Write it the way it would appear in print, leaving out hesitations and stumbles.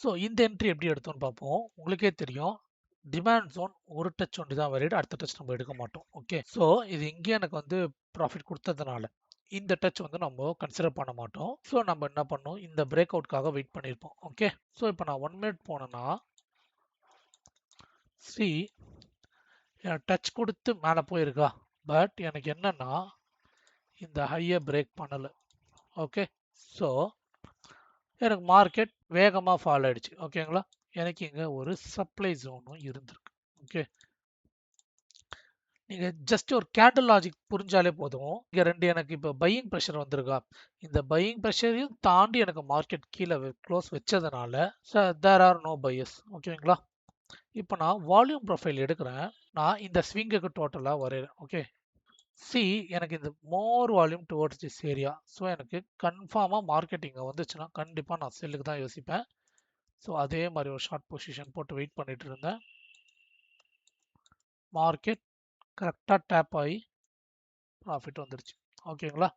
So இந்த entry எப்படி எடுத்தோம்னு பார்ப்போம். உங்களுக்கே தெரியும் டிமாண்ட் ஜோன் ஒரு டச் ஒன்று தான் வரையிடு, அடுத்த டச் நம்ம எடுக்க மாட்டோம். ஓகே, ஸோ இது இங்கே எனக்கு வந்து ப்ராஃபிட் கொடுத்ததுனால இந்த டச் வந்து நம்ம கன்சிடர் பண்ண மாட்டோம். ஸோ நம்ம என்ன பண்ணோம், இந்த பிரேக் அவுட்காக வெயிட் பண்ணியிருப்போம். ஓகே, ஸோ இப்போ நான் 1 மினிட் போனேன்னா சி டச் கொடுத்து மேலே போயிருக்கா, பட் எனக்கு என்னன்னா இந்த ஹையை பிரேக் பண்ணலை. ஓகே, ஸோ எனக்கு மார்க்கெட் வேகமாக ஃபால் ஆயிடுச்சு. ஓகேங்களா, எனக்கு இங்கே ஒரு சப்ளை ஜோனும் இருந்திருக்கு. ஓகே, நீங்க ஜஸ்ட் ஒரு கேண்டில் லாஜிக் புரிஞ்சாலே போதும். இங்க ரெண்டு எனக்கு இப்போ பையிங் ப்ரெஷர் வந்திருக்கா, இந்த பையிங் ப்ரெஷரையும் தாண்டி எனக்கு மார்க்கெட் கீழே க்ளோஸ் வச்சதுனால தேர் ஆர் நோ பையஸ். ஓகேங்களா, இப்போ நான் வால்யூம் ப்ரொஃபைல் எடுக்கிறேன், நான் இந்த ஸ்விங்குக்கு டோட்டலாக வரைகிறேன். ஓகே, சி எனக்கு இந்த more volume towards this area. So எனக்கு கன்ஃபார்மாக மார்க்கெட்டிங் வந்துச்சுன்னா கண்டிப்பாக நான் செல்லுக்கு தான் யோசிப்பேன். ஸோ அதே மாதிரி ஒரு ஷார்ட் பொசிஷன் போட்டு வெயிட் பண்ணிட்டு இருந்தேன். மார்க்கெட் கரெக்டாக டேப் ஆகி ப்ராஃபிட் வந்துருச்சு. ஓகேங்களா,